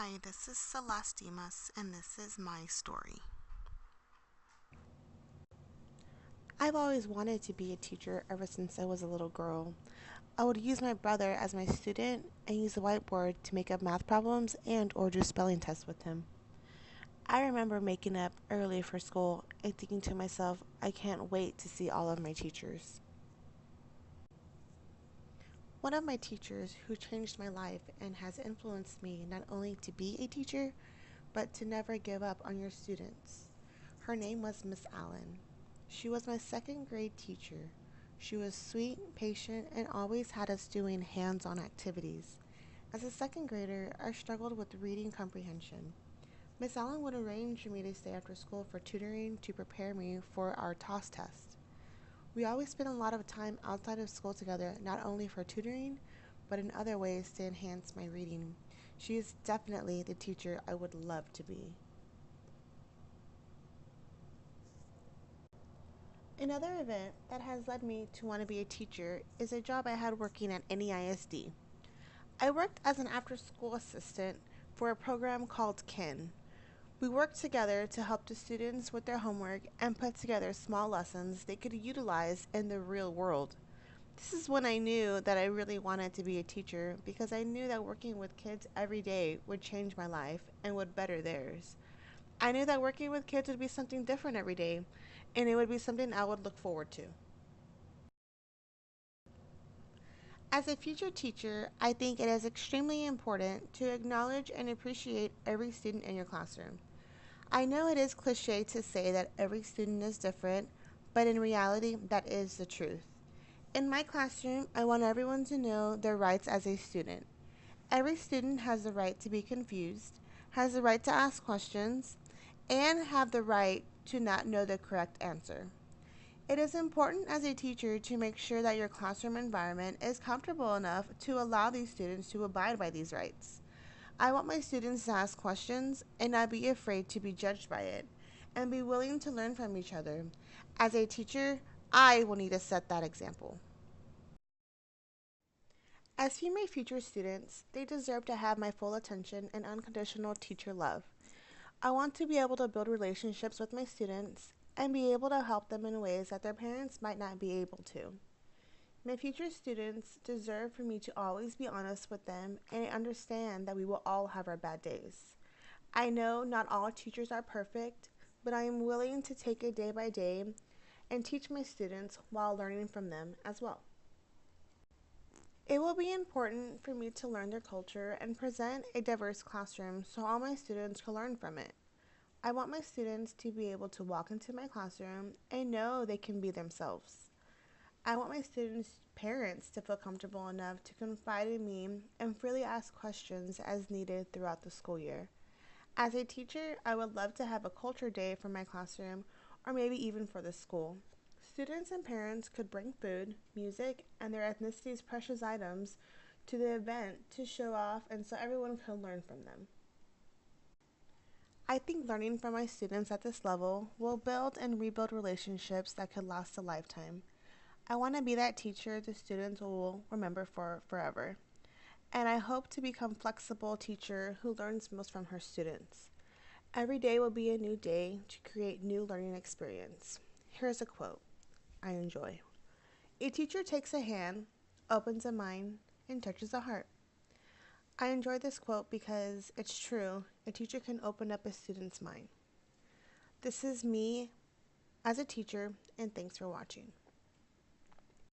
Hi, this is Celeste Dimas, and this is my story. I've always wanted to be a teacher ever since I was a little girl. I would use my brother as my student and use the whiteboard to make up math problems and or do spelling tests with him. I remember making up early for school and thinking to myself, I can't wait to see all of my teachers. One of my teachers who changed my life and has influenced me not only to be a teacher, but to never give up on your students. Her name was Miss Allen. She was my second grade teacher. She was sweet, patient, and always had us doing hands on activities. As a second grader, I struggled with reading comprehension. Miss Allen would arrange for me to stay after school for tutoring to prepare me for our TOS test. We always spent a lot of time outside of school together, not only for tutoring, but in other ways to enhance my reading. She is definitely the teacher I would love to be. Another event that has led me to want to be a teacher is a job I had working at NEISD. I worked as an after school assistant for a program called KIN. We worked together to help the students with their homework and put together small lessons they could utilize in the real world. This is when I knew that I really wanted to be a teacher because I knew that working with kids every day would change my life and would better theirs. I knew that working with kids would be something different every day, and it would be something I would look forward to. As a future teacher, I think it is extremely important to acknowledge and appreciate every student in your classroom. I know it is cliche to say that every student is different, but in reality, that is the truth. In my classroom, I want everyone to know their rights as a student. Every student has the right to be confused, has the right to ask questions, and have the right to not know the correct answer. It is important as a teacher to make sure that your classroom environment is comfortable enough to allow these students to abide by these rights. I want my students to ask questions and not be afraid to be judged by it, and be willing to learn from each other. As a teacher, I will need to set that example. As for my future students, they deserve to have my full attention and unconditional teacher love. I want to be able to build relationships with my students and be able to help them in ways that their parents might not be able to. My future students deserve for me to always be honest with them and understand that we will all have our bad days. I know not all teachers are perfect, but I am willing to take it day by day and teach my students while learning from them as well. It will be important for me to learn their culture and present a diverse classroom so all my students can learn from it. I want my students to be able to walk into my classroom and know they can be themselves. I want my students' parents to feel comfortable enough to confide in me and freely ask questions as needed throughout the school year. As a teacher, I would love to have a culture day for my classroom or maybe even for the school. Students and parents could bring food, music, and their ethnicity's precious items to the event to show off and so everyone could learn from them. I think learning from my students at this level will build and rebuild relationships that could last a lifetime. I want to be that teacher the students will remember for forever. And I hope to become flexible teacher who learns most from her students. Every day will be a new day to create new learning experience. Here's a quote I enjoy. A teacher takes a hand, opens a mind, and touches a heart. I enjoy this quote because it's true. A teacher can open up a student's mind. This is me as a teacher, and thanks for watching.